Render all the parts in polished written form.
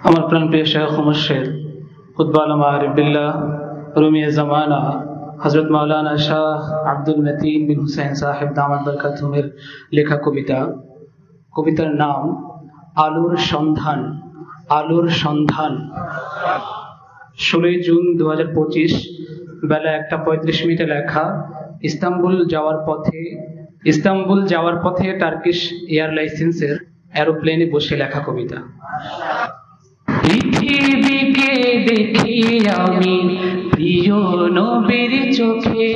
আমার প্রাণপ্রিয় শেখ মুর্শিদ কুতবা আলম আরিফ বিল্লাহ রুমিয়ে জামানা হযরত মাওলানা শাহ আব্দুল মতিন বিন হুসাইন সাহেব দামাত বরকাতুহুমের লেখা কবিতার নাম আলোর সন্ধান। আলোর সন্ধান। 16 জুন 2025 বেলা 1:35 লেখা। ইস্তাম্বুল যাওয়ার পথে টার্কিশ এয়ারলাইন্সের এরোপ্লেনে বসে লেখা কবিতা। পৃথিবীকে দেখি আমি প্রিয় নবীর চোখে,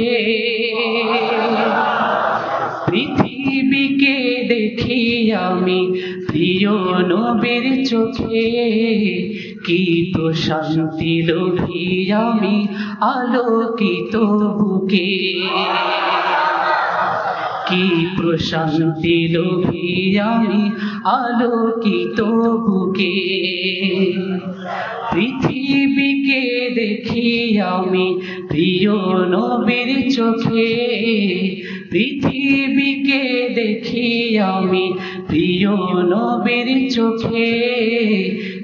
পৃথিবীকে দেখি আমি প্রিয় নবীর চোখে, কি প্রশান্তি লোভী আমি আলোকিত বুকে, কি প্রশান্তি লোভী আমি আলোকিত বুকে। পৃথিবীকে দেখি আমি প্রিয় নবীর চোখে, পৃথিবীকে দেখি আমি প্রিয় নবীর চোখে,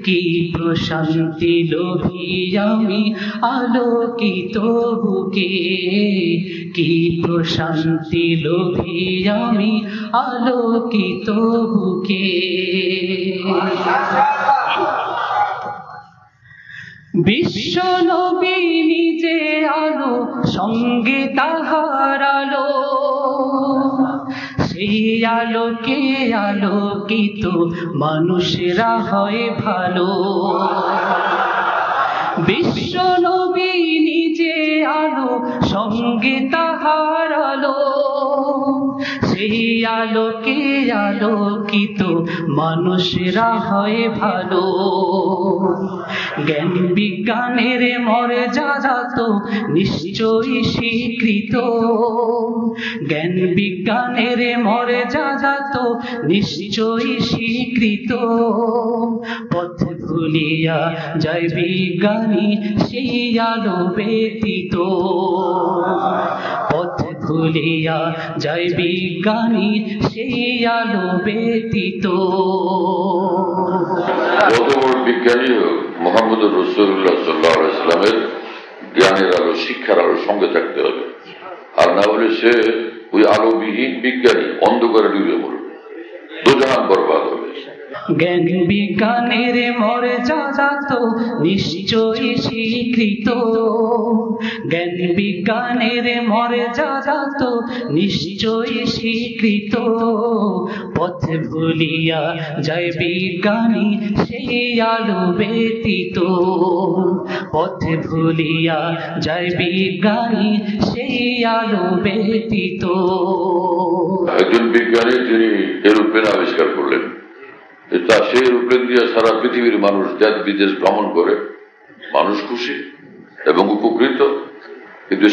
কি প্রশান্তি লোভী আমি আলোকিত বুকে, কি প্রশান্তি লোভী আমি আলোকিত বুকে। বিশ্ব নবী নিজে আলো, সঙ্গে তাহার আলো, সেই আলোকে আলোকিত মানুষেরা হয় ভালো। বিশ্ব নবী নিজে আলো, সঙ্গে তাহার আলো, সেই আলোকে আলোকিত মানুষেরা হয় ভালো। জ্ঞান বিজ্ঞানের মর্যাদা তো নিশ্চয়ই স্বীকৃত, জ্ঞান বিজ্ঞানের মর্যাদা তো নিশ্চয়ই স্বীকৃত। পথ ভুলিয়া যায় বিজ্ঞানী সেই আলো ব্যতীত, পথ ভুলিয়া যায় বিজ্ঞানী সেই আলো ব্যতীত। যত বড় বিজ্ঞানী হোক, মুহাম্মদুর রাসূলুল্লাহ সাল্লাল্লাহু আলাইহি ওয়াসাল্লামের জ্ঞানের আলো, শিক্ষার আলো সঙ্গে থাকতে হবে। আর না হলে সে ওই আলোবিহীন বিজ্ঞানী অন্ধকারে ডুবে মরবে, দুজাহান বরবাদ হবে। জ্ঞান বিজ্ঞানের মর্যাদা তো নিশ্চয়ই স্বীকৃত, জ্ঞান বিজ্ঞানের মর্যাদা তো নিশ্চয়ই স্বীকৃত। পথ ভুলিয়া যায় বিজ্ঞানী সেই আলো ব্যতীত, পথ ভুলিয়া যায় বিজ্ঞানী সেই আলো ব্যতীত। একজন বিজ্ঞানী যিনি এরোপ্লেন আবিষ্কার করলেন, তা সেই এরোপ্লেন দিয়ে সারা পৃথিবীর মানুষ দেশ বিদেশ ভ্রমণ করে, মানুষ খুশি এবং উপকৃত। কিন্তু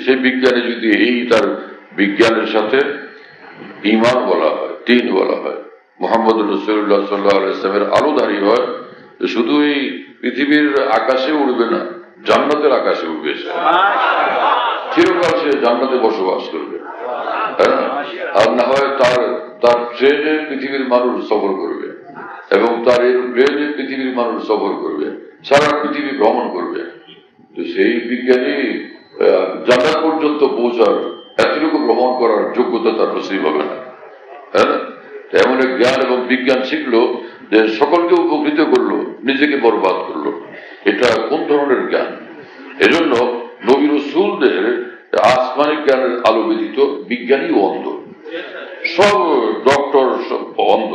সেই বিজ্ঞানী যদি এই তার বিজ্ঞানের সাথে ঈমান বলা হয়, দ্বীন বলা হয়, মুহাম্মদুর রাসূলুল্লাহ সাল্লাল্লাহু আলাইহি ওয়াসাল্লামের আলোধারী হয়, শুধু এই পৃথিবীর আকাশে উড়বে না, জান্নাতের আকাশে উড়বে, চিরকাল সে জান্নাতে বসবাস করবে। আর না হয় তার ট্রেনে পৃথিবীর মানুষ সফর করবে এবং তার এরোপ্লেনে পৃথিবীর মানুষ সফর করবে, সারা পৃথিবী ভ্রমণ করবে। তো সেই বিজ্ঞানী জান্নাত পর্যন্ত পৌঁছার, এতটুকু ভ্রমণ করার যোগ্যতা তার নসিব হবে না। হ্যাঁ, এমন এক জ্ঞান এবং বিজ্ঞান শিখলো যে সকলকে উপকৃত করলো, নিজেকে বরবাদ করলো। এটা কোন ধরনের জ্ঞান? এজন্য নবী রাসূলদের আসমানি জ্ঞানের আলো ব্যতীত বিজ্ঞানী অন্ধ, সব ডক্টর অন্ধ,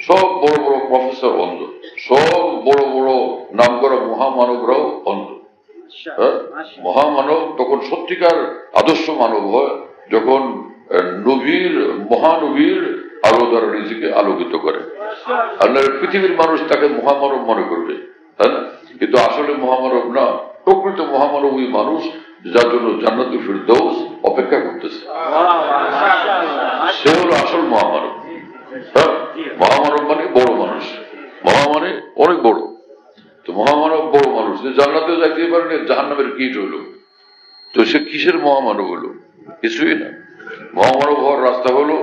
সব বড় বড় প্রফেসর অন্ধ, সব বড় বড় নাম করা মহামানবরাও অন্ধ। মহামানব তখন সত্যিকার আদর্শ মানব হয় যখন মহানবীর আলো দ্বারা নিজেকে আলোকিত করে। আল্লাহ পৃথিবীর মানুষ তাকে মহামানব মনে করবে, হ্যাঁ, কিন্তু আসলে মহামানব না। প্রকৃত মহামানব ওই মানুষ যার জন্য জান্নাতুল ফিরদাউস অপেক্ষা করতেছে, সে হলো আসল মহামানব। হ্যাঁ, মহামানব মানে বড় মানুষ, মহা মানে অনেক বড়। তো মহামানব বড় মানুষ, যে জান্নাতেও যাইতে পারে না, জাহান্নামের কীট হলো, তো সে কিসের মহামানব হলো? কিছুই না। মহামানব হওয়ার রাস্তা হলো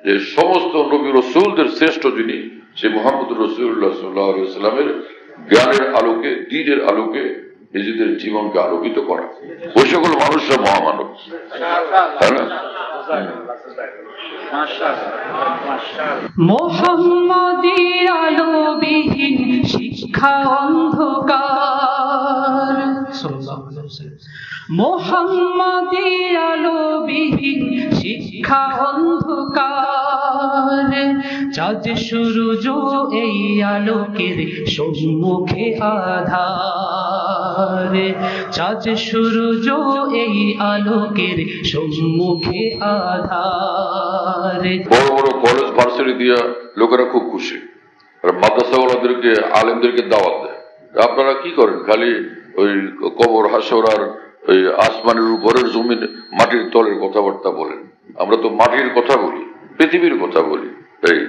যে সমস্ত নবী রাসূলদের শ্রেষ্ঠ যিনি, সে মুহাম্মদুর রাসূলুল্লাহ সাল্লাল্লাহু আলাইহি ওয়াসাল্লামের জ্ঞানের আলোকে, দ্বীনের আলোকে নিজেদের জীবনকে আলোকিত করা। ওই সকল মানুষরা মহামানব, তাই না? মোহাম্মদী আলোবিহীন শিক্ষা অন্ধকার, মোহাম্মদী আলোবিহীন শিক্ষা অন্ধকার, চাঁদ সূরজ এই আলোকের সম্মুখে আধার, চাঁদ সূরজ এই আলোকের সম্মুখে আধার। বড় বড় কলেজ ভার্সিটি দিয়া লোকেরা খুব খুশি, মাদ্রাসাওয়ালাদেরকে আলেমদেরকে দাওয়াত দেয়। আপনারা কি করেন? খালি ওই কবর হাসর আর ওই আসমানের উপরের জমিন মাটির তলের কথাবার্তা বলেন। আমরা তো মাটির কথা বলি, পৃথিবীর কথা বলি। এই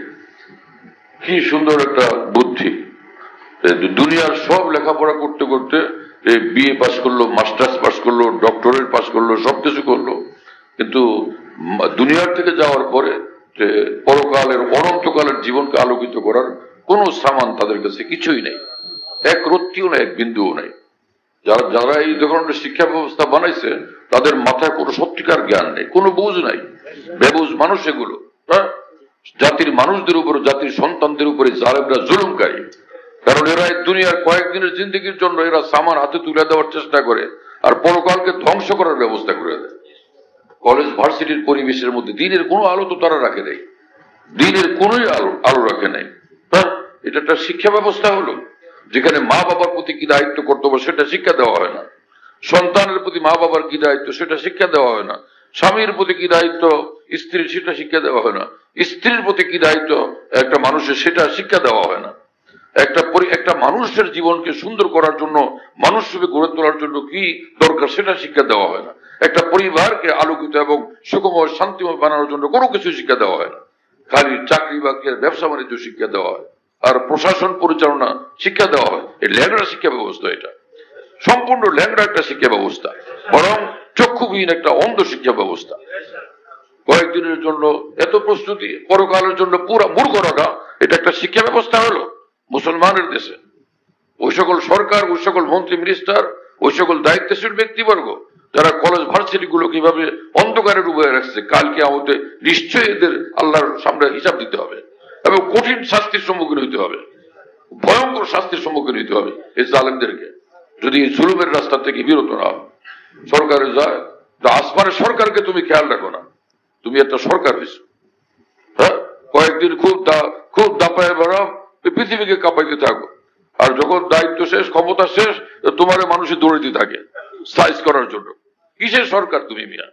কি সুন্দর একটা বুদ্ধি! দুনিয়ার সব লেখাপড়া করতে করতে বিএ পাস করলো, মাস্টার্স পাস করলো, ডক্টরেট পাস করলো, সবকিছু করলো, কিন্তু দুনিয়ার থেকে যাওয়ার পরে পরকালের অনন্তকালের জীবনকে আলোকিত করার কোন সামান তাদের কাছে কিছুই নেই, এক রত্তিও নেই, এক বিন্দুও নেই। যারা এই ধরনের শিক্ষা ব্যবস্থা বানাইছে তাদের মাথায় কোনো সত্যিকার জ্ঞান নেই, কোনো বুঝ নাই, বেবুঝ মানুষ এগুলো। জাতির মানুষদের উপর, জাতির সন্তানদের উপরে জালেমরা জুলুমকারী। কারণ এরা এই দুনিয়ার কয়েকদিনের জিন্দগির জন্য এরা সামান হাতে তুলে দেওয়ার চেষ্টা করে আর পরকালকে ধ্বংস করার ব্যবস্থা করে দেয়। কলেজ ভার্সিটির পরিবেশের মধ্যে দিনের কোনো আলো তো তারা রাখে নাই, দিনের কোন আলো রাখে নাই। এটা একটা শিক্ষা ব্যবস্থা হলো যেখানে মা বাবার প্রতি কি দায়িত্ব কর্তব্য সেটা শিক্ষা দেওয়া হয় না, সন্তানের প্রতি মা বাবার কি দায়িত্ব সেটা শিক্ষা দেওয়া হয় না, স্বামীর প্রতি কি দায়িত্ব স্ত্রীর সেটা শিক্ষা দেওয়া হয় না, স্ত্রীর প্রতি কি দায়িত্ব একটা মানুষের সেটা শিক্ষা দেওয়া হয় না। একটা মানুষের জীবনকে সুন্দর করার জন্য, মানুষ রূপে গড়ে তোলার জন্য কি দরকার সেটা শিক্ষা দেওয়া হয় না। একটা পরিবারকে আলোকিত এবং সুখময় শান্তিময় বানানোর জন্য কোনো কিছু শিক্ষা দেওয়া হয় না। খালি চাকরি বাকরি, ব্যবসা বাণিজ্য শিক্ষা দেওয়া হয় আর প্রশাসন পরিচালনা শিক্ষা দেওয়া হয়। এই ল্যাংড়া শিক্ষা ব্যবস্থা, এটা সম্পূর্ণ ল্যাংড়া একটা শিক্ষা ব্যবস্থা, বরং চক্ষুবিহীন একটা অন্ধ শিক্ষা ব্যবস্থা। কয়েকদিনের জন্য এত প্রস্তুতি, পরকালের জন্য পুরা মূর্খ রাখা, এটা একটা শিক্ষা ব্যবস্থা হলো মুসলমানের দেশে? ওই সকল সরকার, ওই সকল মন্ত্রী মিনিস্টার, ওই সকল দায়িত্বশীল ব্যক্তিবর্গ যারা কলেজ ভার্সিটি গুলো কিভাবে অন্ধকারে ডুবে রাখছে, কালকে আমাদের নিশ্চয়ই এদের আল্লাহর সামনে হিসাব দিতে হবে এবং কঠিন শাস্তির সম্মুখীন হইতে হবে, ভয়ঙ্কর শাস্তির সম্মুখীন হইতে হবে এই জালেমদেরকে, যদি এই জুলুমের রাস্তা থেকে বিরত না হয়। সরকারে যায়, আসমানের সরকারকে তুমি খেয়াল রাখো না, তুমি একটা সরকার হয়েছো, হ্যাঁ, কয়েকদিন খুব দাপায় বেড়াও, পৃথিবীকে কাঁপাইতে থাকো, আর যখন দায়িত্ব শেষ, ক্ষমতা শেষ, তোমার মানুষের দৌড়িতে থাকে সাইজ করার জন্য। কিসের সরকার তুমি মিয়া?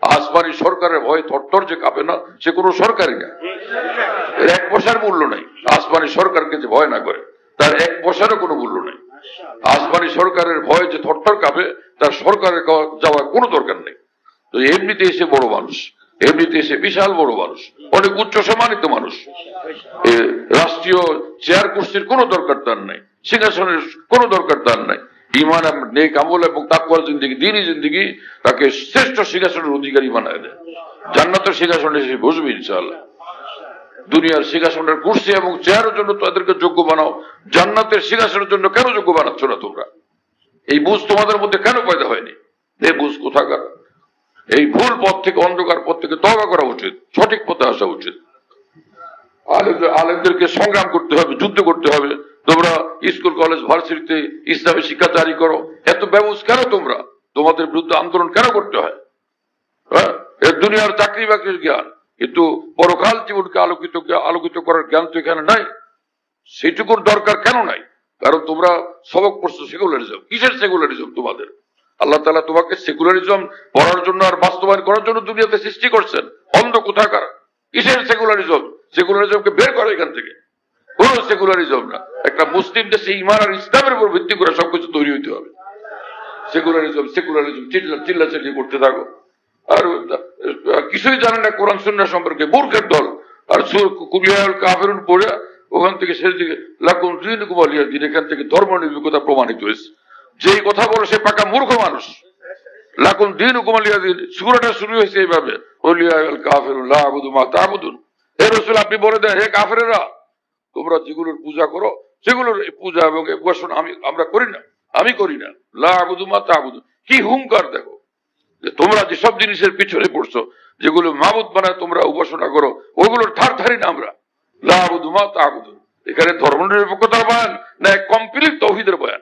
আসমানি সরকারের ভয় থরথর যে কাঁপে না, সে কোনো সরকারই না, এর এক পয়সার মূল্য নাই। আসমানি সরকারকে যে ভয় না করে তার এক পয়সারও কোনো মূল্য নাই। আসমানি সরকারের ভয় যে থরথর কাঁপে, তার সরকারে যাওয়ার কোনো দরকার নেই। তো এমনিতে এসে বড় মানুষ, এমনিতে এসে বিশাল বড় মানুষ, অনেক উচ্চ সম্মানিত মানুষ, রাষ্ট্রীয় চেয়ার কুর্সির কোনো দরকার তার নাই, সিংহাসনের কোনো দরকার তার নাই। ইমান, নেক আমল এবং তাকওয়ার জিন্দেগি, দ্বীনি জিন্দেগি তাকে শ্রেষ্ঠ সিংহাসনের অধিকারী বানায় দেয়। জান্নাতের সিংহাসনে এসে বসবে ইনশাআল্লাহ। দুনিয়ার সিংহাসনের কুর্সি এবং চেয়ারের জন্য তাদেরকে যোগ্য বানাও, জান্নাতের সিংহাসনের জন্য কেন যোগ্য বানাচ্ছ না তোমরা? এই বুঝ তোমাদের মধ্যে কেন পয়দা হয়নি? এই বুঝ কোথাকার? এই ভুল পথ থেকে, অন্ধকার পথ থেকে তওবা করা উচিত, সঠিক পথে আসা উচিত। আলেমদেরকে সংগ্রাম করতে হবে, যুদ্ধ করতে হবে। তোমরা স্কুল কলেজ ভার্সিটিতে ইসলামী শিক্ষা জারি করো, এত ব্যবস্থা কেন? তোমরা তোমাদের বিরুদ্ধে আন্দোলন কেন করতে হয়? হ্যাঁ, এর দুনিয়ার চাকরি বাকরির জ্ঞান, কিন্তু পরকাল জীবনকে আলোকিত করার জ্ঞান তো এখানে নাই। সেটুকুর দরকার কেন নাই? কারণ তোমরা সবক পড়ছো সেকুলারিজম। কিসের সেকুলারিজম তোমাদের? আল্লাহ তাআলা তোমাকে সেকুলারিজম পড়ার জন্য আর বাস্তবায়ন করার জন্য দুনিয়াতে সৃষ্টি করছেন। অন্ধ কোথাকার? কিসের সেকুলারিজম? সেকুলারিজমকে বের করো এখান থেকে। কোন সেকুলারিজম না। একটা মুসলিম দেশে ঈমান আর ইসলামের উপর ভিত্তি করে সবকিছু তৈরি হইতে হবে। সেকুলারিজম চিল্লাচিল্লি করতে থাকো আর কিছুই জানে না কোরআন সুন্নাহ সম্পর্কে, মূর্খের দল। আর কুলিয়াল কাফিরুন পড়ে ওখান থেকে শেষ দিকে লাকুম দীনুকুম ওয়ালিয়া দিন, এখান থেকে ধর্ম নির্ভীকতা প্রমাণিত হয়েছে। যেই কথা বলে সে পাকা মূর্খ মানুষ। লাকুম দীনুকুম ওয়ালিয়া দিন সূরাটা শুরু হয়েছে এইভাবে, ওয়ালিয়াল কাফিরুন লা আবুদু মা তা'বুদুন। হে রাসূল, আপনি বলে দেন, হে কাফেরেরা, তোমরা যেগুলোর পূজা করো সেগুলোর পূজা এবং উপাসনা আমরা করি না, আমি করি না। লা আবুদু মা তা'বুদুন, কি হুঙ্কার দেখো যে তোমরা যেসব জিনিসের পিছনে পড়ছো, যেগুলো মাবুদ বানায় তোমরা উপাসনা করো, ওগুলোর ধার ধারি না আমরা। লা আবুদু মা তা'বুদুন, এখানে ধর্মনিরপেক্ষতার বয়ান না কমপ্লিট তাওহীদের বয়ান?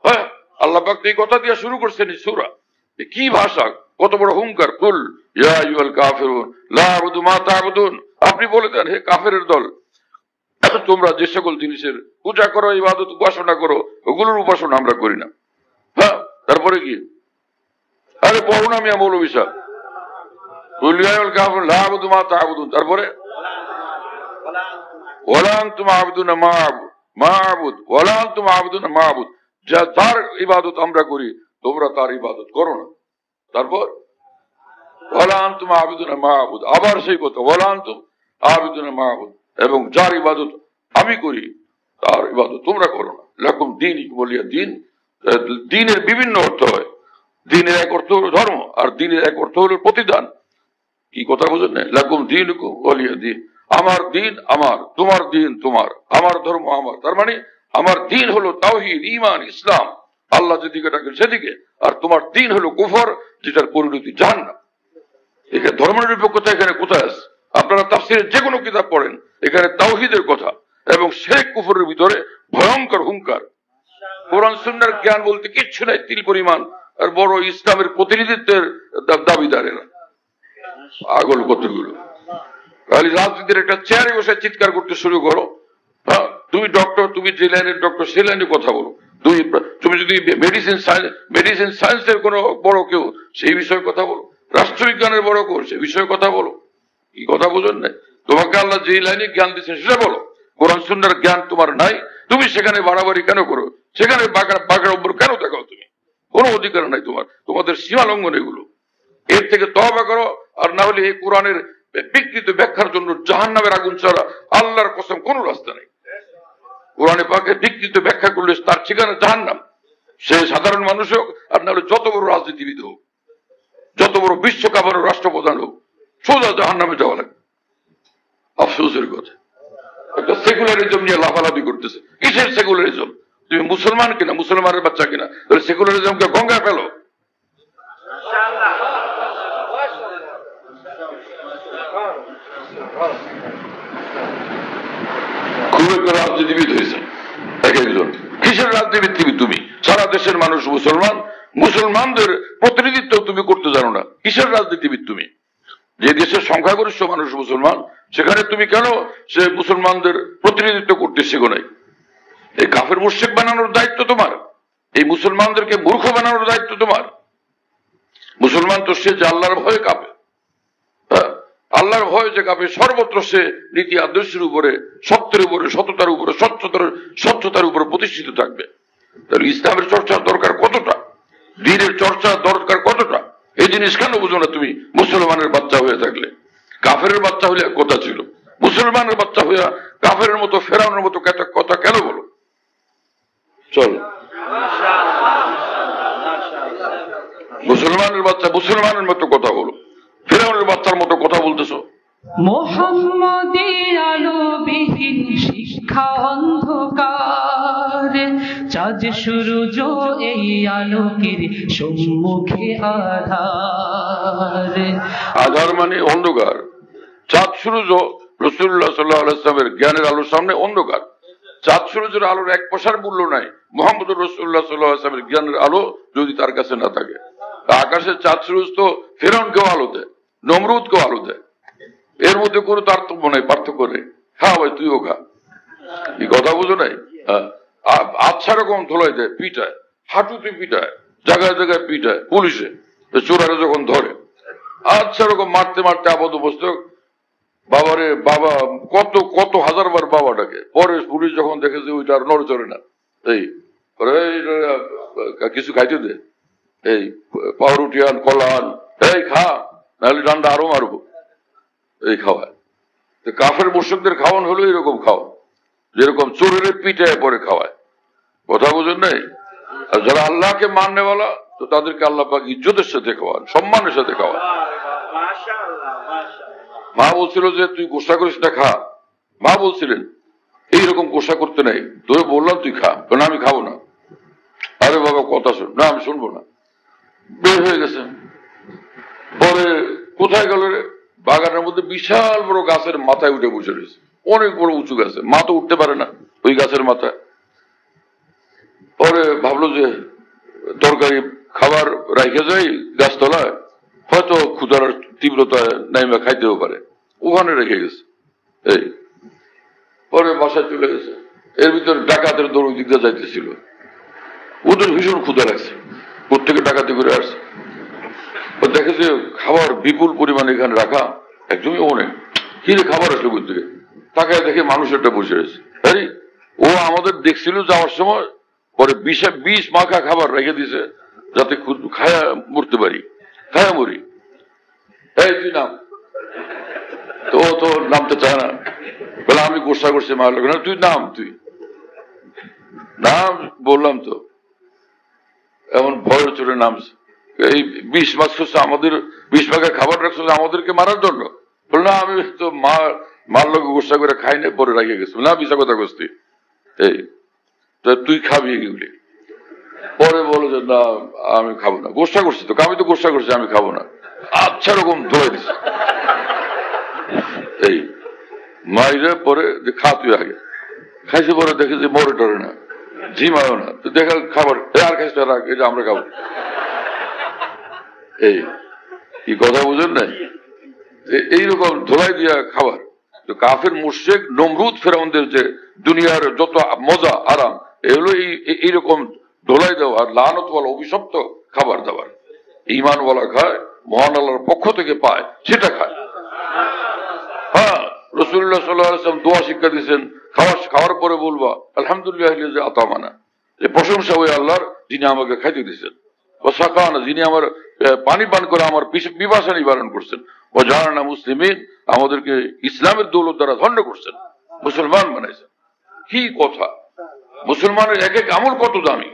হ্যাঁ, আল্লাহ পাক এই কথা দিয়ে শুরু করছেন এই সূরা। কি ভাষা, কত বড় হুঙ্কার! কুল ইয়া আইয়ুহাল কাফিরুন লা আবুদু মা তা'বুদুন, আপনি বলে দেন হে কাফেরের দল, তোমরা যে সকল জিনিসের পূজা করো, ইবাদত উপাসনা করো, ওগুলোর উপাসনা আমরা করি না। হ্যাঁ, তারপরে কি? আরে পড়ো না মিয়া মৌলভী সাহেব। কুল ইয়া আইয়ুহাল কাফিরুন লা আবুদু মা তা'বুদুন, তারপরে ওয়ালা আনতুম আ'বুদুনা মা আ'বুদ ওয়ালা আনতুম আ'বুদুনা মা আ'বুদ, যার ইবাদত আমরা করি তোমরা তার ইবাদত করো না। তারপর ওয়ালা আনতুম আ'বুদুনা মা আ'বুদ, আবার সেই কথা ওয়ালা আনতুম আ'বুদুনা মা আ'বুদ, এবং যার ইবাদত আমি করি তার ইবাদত তোমরা করো না। লাকুম দীনুকুম ওয়ালিয়া দীন, দ্বীনের বিভিন্ন অর্থ হয়। দ্বীনের এক অর্থ হলো ধর্ম, আর দ্বীনের এক অর্থ হলো প্রতিদান। কি কথা বুঝেন না? লাকুম দীনুকুম ওয়ালিয়া দীন, আমার দিন আমার, তোমার দিন তোমার, আমার ধর্ম আমার। তার মানে আমার দিন হলো তাওহীদ, ঈমান, ইসলাম, আল্লাহ যেদিকে ডাকেন সেদিকে, আর তোমার দিন হলো কুফর, যেটার পরিণতি জাহান্নাম। এখানে ধর্মনিরপেক্ষতা এখানে কোথায় আছে? আপনারা তাফসীরের যে কোনো কিতাব পড়েন, এখানে তাওহীদের কথা এবং শিরক কুফরের ভিতরে ভয়ঙ্কর হুঙ্কার। কোরআন সুন্নাহর জ্ঞান বলতে কিচ্ছু নাই তিল পরিমাণ, আর বড় ইসলামের প্রতিনিধিত্বের দাবিদারেরা পাগল কতগুলো। খালি রাজনীতির একটা চেয়ারে বসে চিৎকার করতে শুরু করো। হ্যাঁ, তুমি ডক্টর, তুমি যে লাইনের ডক্টর সে লাইনে কথা বলো। তুমি যদি মেডিসিন সায়েন্সের কোনো বড় কেউ সেই বিষয়ে কথা বলো, রাষ্ট্রবিজ্ঞানের বড় কেউ সে বিষয়ে কথা বলো। কি কথা বোঝেন নাই? তোমাকে আল্লাহ যে লাইনে জ্ঞান দিচ্ছেন সেটা বলো। কোরআন সুন্নাহর জ্ঞান তোমার নাই, তুমি সেখানে বাড়াবাড়ি কেন করো? সেখানে বাঘার উপর কেন দেখাও? তুমি কোনো অধিকার নাই তোমার, তোমাদের সীমা লঙ্ঘন এগুলো। এর থেকে তওবা করো, আর না হলে এই কোরআনের বিকৃত ব্যাখ্যার জন্য জাহান্নামের আগুন ছাড়া আল্লাহর কসম কোন রাস্তা নেই। কোরআনে পাকে বিকৃত ব্যাখ্যা করলে তার ঠিকানা জাহান্নাম। সে সাধারণ মানুষ হোক, আর না হলে যত বড় রাজনীতিবিদ হোক, যত বড় বিশ্বকাপের রাষ্ট্রপ্রধান হোক, সোজা জাহান্নামে যাওয়া লাগে। আফসোসের কথা, একটা সেকুলারিজম নিয়ে লাফালাফি করতেছে। কিসের সেকুলারিজম? তুমি মুসলমান কিনা, মুসলমানের বাচ্চা কিনা, তাহলে সেকুলারিজমকে গঙ্গায় ফেলো। খুব একটা রাজনীতিবিদ হয়েছে এক একজন। কিসের রাজনীতিবিদ তুমি? সারা দেশের মানুষ মুসলমান, মুসলমানদের প্রতিনিধিত্ব তুমি করতে জানো না। কিসের রাজনীতিবিদ তুমি? যে দেশের সংখ্যাগরিষ্ঠ মানুষ মুসলমান, সেখানে তুমি কেন সে মুসলমানদের প্রতিনিধিত্ব করতে শেখো নাই? এই কাফের মুশরিক বানানোর দায়িত্ব তোমার, এই মুসলমানদেরকে মূর্খ বানানোর দায়িত্ব তোমার। মুসলমান তো সে যে আল্লাহর ভয়ে কাঁপে, আল্লাহর ভয় যে কাঁপে, সর্বত্র সে নীতি আদর্শের উপরে, সত্যের উপরে, সততার উপরে, স্বচ্ছতার উপরে প্রতিষ্ঠিত থাকবে। তাহলে ইসলামের চর্চা দরকার কতটা, দ্বীনের চর্চা দরকার কতটা, এই জিনিস কেন বুঝো না তুমি? মুসলমানের বাচ্চা হয়ে থাকলে কাফেরের বাচ্চা হলে কথা ছিল, মুসলমানের বাচ্চা হইয়া কাফেরের মতো, ফেরাউনের মতো কথা কেন বলো? চল, মুসলমানের বাচ্চা মুসলমানের মতো কথা বলো, ফেরাউনের বাচ্চার মতো কথা বলতেছো। মোহাম্মদের আলো বিহীন শিক্ষা অন্ধকার, চাঁদ সূরজ এই আলোকের সম্মুখে আধার। আধার মানে অন্ধকার। চাঁদ সূরজ রাসূলুল্লাহ সাল্লাল্লাহু আলাইহি ওয়াসাল্লামের জ্ঞানের আলোর সামনে অন্ধকার। চাঁদ সূরজের আলোর এক পয়সার মূল্য নাই মুহাম্মদুর রাসূলুল্লাহ সাল্লাল্লাহু আলাইহি ওয়াসাল্লামের জ্ঞানের আলো যদি তার কাছে না থাকে। আকাশের চাঁদ সূরজ তো ফিরআউনকেও আলো দেয়, নমরুদকেও আলো দেয়, এর মধ্যে কোনো তারতম্য নাই, পার্থক্য নেই। হ্যাঁ ভাই, তুইও খা। এই কথা বুঝো নাই? আচ্ছা রকম ধোলাই দেয়, পিটায়, হাঁটুতে পিটায়, জায়গায় জায়গায় পিটায় পুলিশে, চোরারে যখন ধরে। আচ্ছা রকম মারতে মারতে আপাতত বসতে বাবারে বাবা, কত কত হাজারবার বাবা ডাকে। পরে পুলিশ যখন দেখে যে ওইটা আর নড়ে চড়ে না, এই কিছু খাইতে দে, এই পাউরুটি আন, কলা আন, এই খা, নাহলে ডান্ডা আরো মারবো, এই খাওয়ায়। কাফের মুশরিকদের খাওয়ান হলো এরকম খাওয়া, যেরকম চোরের পিঠে পরে খাওয়ায়। কথা বুঝেন নাই? আর যারা আল্লাহকে মাননেওয়ালা, তো তাদেরকে আল্লাহ পাক ইজ্জতের সাথে খাওয়ান, সম্মানের সাথে খাওয়ান। মা বলছিল যে তুই গোসা করিস না, খা। মা বলছিলেন এইরকম গোসা করতে নাই, তোরে বললাম তুই খা, না আমি খাবো না। আরে বাবা কথা শুন, না আমি শুনবো না। বের হয়ে গেছে। পরে কোথায় গেল রে? বাগানের মধ্যে বিশাল বড় গাছের মাথায় উঠে বসে রয়েছে, অনেক বড় উঁচু গাছে, মা তো উঠতে পারে না ওই গাছের মাথায়। পরে ভাবলো যে তরকারি খাবার রাইখে যাই গাছতলায়, হয়তো ক্ষুধার তীব্রতায় নাইমা খাইতেও পারে, ওখানে রেখে গেছে। এই পরে বাসায় চলে গেছে। এর ভিতরে ডাকাতের দৌড় দিক দিয়ে যাইতেছিল, ওদের ভীষণ ক্ষুধা লাগছে, প্রত্যেকে ডাকাতি করে আসছে। দেখে যে খাবার বিপুল পরিমাণে এখানে রাখা, একদমই অনেক। কি রে খাবার আসলো কোথা থেকে? তাকায় দেখে মানুষ একটা বসে রয়েছে। আরে ও আমাদের দেখছিল যাওয়ার সময়, পরে বিষ মাখা খাবার রেখে দিছে যাতে খায়া মরতে পারি, খায়া মরি। এই তুই নাম। তো ও তো নামতে চায় না, বলে আমি গোসা করছি মার লোক। তুই নাম, তুই নাম, বললাম তো। এমন ভয় চলে নামছে। এই বিষ মাখছ আমাদের, বিষ মাখা খাবার রাখছো আমাদেরকে মারার জন্য? বল না আমি তো মার লোক গোসা করে খাই না, পরে রাখিয়ে গেছি। না বিষা কথা করছি, এই তুই খাবি এগুলি। পরে বলো যে না আমি খাবো না, গোসা করছি তো, আমি তো গোসা করছি, আমি খাবো না। আচ্ছা রকম ধরে দিস। এই মাইরে পরে যে খা তুই আগে। খাইছে, পরে দেখে যে মরে টরে না, ঝিমায়ও না, তো দেখা খাবার আর খাইছে, রাখ, এটা আমরা খাবো। এই কি কথা বুঝেন না? এইরকম ধোলাই দিয়া খাবার। তো কাফের মুশরিক নমরুদ ফেরাউনদের যে দুনিয়ার যত মজা আরাম, এগুলো এইরকম ধোলাই দেওয়া আর লানত ওয়ালা অভিশপ্ত খাবার দাবার। ঈমানওয়ালা খায়, মহান আল্লাহর পক্ষ থেকে পায়, সেটা খায়। হ্যাঁ, রাসূলুল্লাহ সাল্লাল্লাহু আলাইহি ওয়াসাল্লাম দোয়া শিক্ষা দিয়েছেন, খাওয়ার পরে বলবা আলহামদুলিল্লাহ যে আতামানা, যে প্রশংসা ওই আল্লাহর যিনি আমাকে খাইতে দিয়েছেন, ও সাকানা, যিনি আমার পানি পান করে আমার পিপাসা নিবারণ করছেন, ও জানানা মুসলিমিন, আমাদেরকে ইসলামের দৌলত দ্বারা ধন্য করছেন, মুসলমান বানাইছেন। কি কথা! মুসলমানের এক এক আমল কত দামি!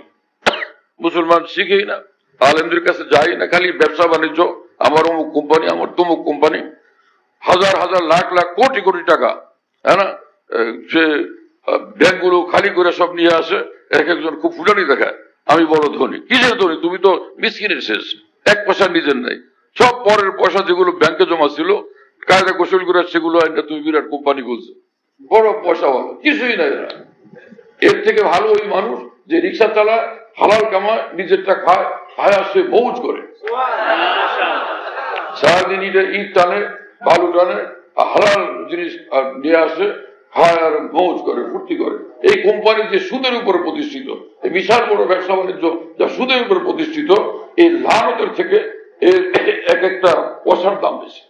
মুসলমান শিখেই না, আলেমদের কাছে যাই না, খালি ব্যবসা বাণিজ্য, আমার অমুক কোম্পানি, আমার তমুক কোম্পানি, হাজার হাজার লাখ লাখ কোটি কোটি টাকা, হ্যাঁ না, সে ব্যাংকগুলো খালি করে সব নিয়ে আসে। এক একজন খুব ফুটানি দেখায় আমি বড় ধনী। কিসের ধনী? তুমি তো মিসকিনের শেষ, এক পয়সা নিজের নেই, সব পরের পয়সা যেগুলো ব্যাংকে জমা ছিল কায়দা গোসল করে সেগুলো একটা তুমি বিরাট কোম্পানি খুলছো, বড় পয়সা ভালো, কিছুই নাই। এর থেকে ভালো ওই মানুষ যে রিক্সা চালায়, হালাল কামায়, নিজেরটা খায়, খায় আসে মৌজ করে, সারাদিন ইট টানে, বালু টানে, হালাল জিনিস নিয়ে আসে, খায় আর মৌজ করে, ফুর্তি করে। এই কোম্পানি যে সুদের উপর প্রতিষ্ঠিত, এই বিশাল বড় ব্যবসা বাণিজ্য যা সুদের উপর প্রতিষ্ঠিত, এই লানতের থেকে এর এক একটা পয়সার দাম বেশি,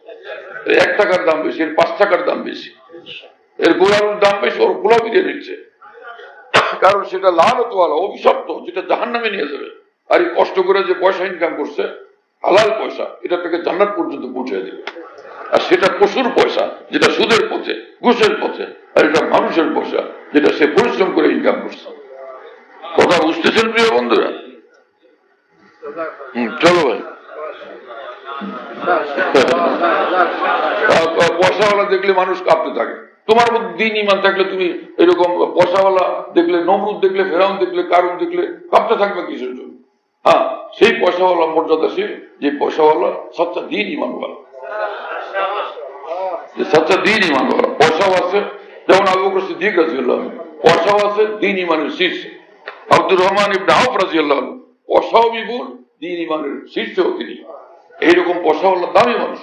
1 টাকার দাম বেশি, এর 5 টাকার দাম বেশি, এর গোলামের দাম বেশি, ওর গোলামি দিয়ে নিচ্ছে। কারণ সেটা লানতওয়ালা, অভিশপ্ত, যেটা জাহান্নামে নিয়ে যাবে। আর এই কষ্ট করে যে পয়সা ইনকাম করছে, হালাল পয়সা, এটা থেকে জান্নাত পর্যন্ত পৌঁছে দিবে। আর সেটা পশুর পয়সা, যেটা সুদের পথে, ঘুষের পথে, আর এটা মানুষের পয়সা, যেটা সে পরিশ্রম করে ইনকাম করছে। কথা বুঝতেছেন প্রিয় বন্ধুরা? চলো ভাই, পয়সাওয়ালা দেখলে মানুষ কাঁপতে থাকে। তোমার মধ্যে দিন ইমান থাকলে তুমি এরকম পয়সাওয়ালা দেখলে, নমরুদ দেখলে, ফেরাউন দেখলে, কারুন দেখলে কাঁপতে থাকবে কিসের জন্য? হ্যাঁ, সেই পয়সাওয়ালা মর্যাদাশীল, যে পয়সাওয়ালা সচ্চা দিন ইমানওয়ালা, সচ্চা দিন ইমানওয়ালা। পয়সাও আছে, যেমন আবু বকর সিদ্দিক রাদিয়াল্লাহু আনহু, পয়সাও আছে, দিন ইমানের শীর্ষ। আব্দুর রহমান ইবনে আওফ রাদিয়াল্লাহু আনহু, পয়সাও বিপুল, দিন ইমানের শীর্ষেও তিনি। এইরকম পয়সাওয়ালা দামি মানুষ,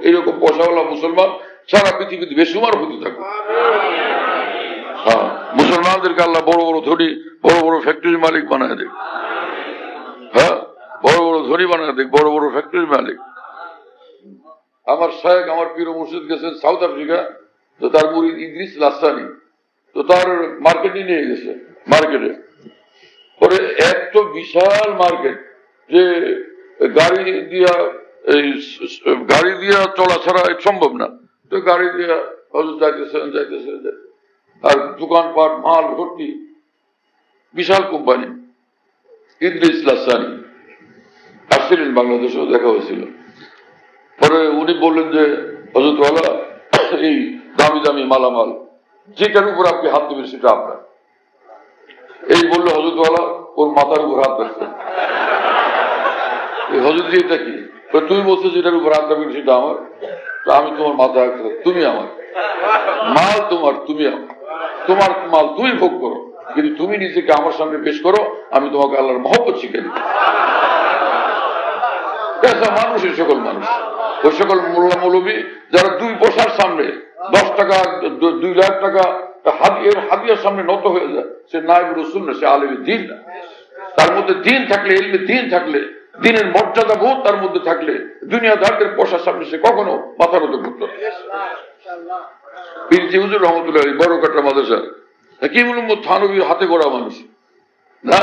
এরকম পয়সাওয়ালা মুসলমান সারা পৃথিবীতে বেসুমার হতে থাকবে। হ্যাঁ, মুসলমানদেরকে আল্লাহ বড় বড় ধনী, বড় বড় ফ্যাক্টরির মালিক বানায় দেখ। হ্যাঁ, বড় বড় ধনী বানায় দেখ, বড় বড় ফ্যাক্টরির মালিক। আমার শায়েখ, আমার পীর মুর্শিদ গেছেন সাউথ আফ্রিকা, তো তার মুরিদ ইদ্রিস লাসানি, তো তার মার্কেটে নিয়ে গেছে, মার্কেটে পরে এত বিশাল মার্কেট যে গাড়ি দিয়া চলা ছাড়া সম্ভব না। তো গাড়ি দিয়া হজরত যাইতেছেন, আর দোকানপাট মাল ভর্তি, বিশাল কোম্পানি। ইদ্রিস লাসানি আসছিলেন, বাংলাদেশেও দেখা হয়েছিল। পরে উনি বললেন যে হযরত ওয়ালা, এই দামি দামি মালামাল যেটার উপর আপনি হাত দেবেন সেটা আপনার। এই বললো হজরতওয়ালা, ওর মাথার উপর হাত রাখতেন। হজরত এটা কি? তুমি বলছো যেটার উপর হাত রাখবেন সেটা আমার, আমি তোমার মাথা রাখতে, তুমি আমার মাল, তোমার, তুমি আমার, তোমার মাল তুমি ভোগ করো, কিন্তু তুমি নিজেকে আমার সামনে পেশ করো, আমি তোমাকে আল্লাহর মহব্বত শিখে দিই। মানুষ, এই সকল মানুষ, ওই সকল মোল্লা মৌলবী যারা 2 পয়সার সামনে 10 টাকা 2 লাখ টাকা হাদিয়ার সামনে নত হয়ে যায়, সে নায়েব রাসূল না, সে আলেমে দ্বীন না। তার মধ্যে দিন থাকলে, ইলমে দ্বীন থাকলে, দিনের মর্যাদা বোধ তার মধ্যে থাকলে, দুনিয়াদারদের পয়সার সামনে সে কখনো মাথা নত করত না। পীর হুজুর রহমতুল্লাহ বড়কাটা মাদ্রাসা হাকিমুল উম্মত থানবীর হাতে গড়া মানুষ না,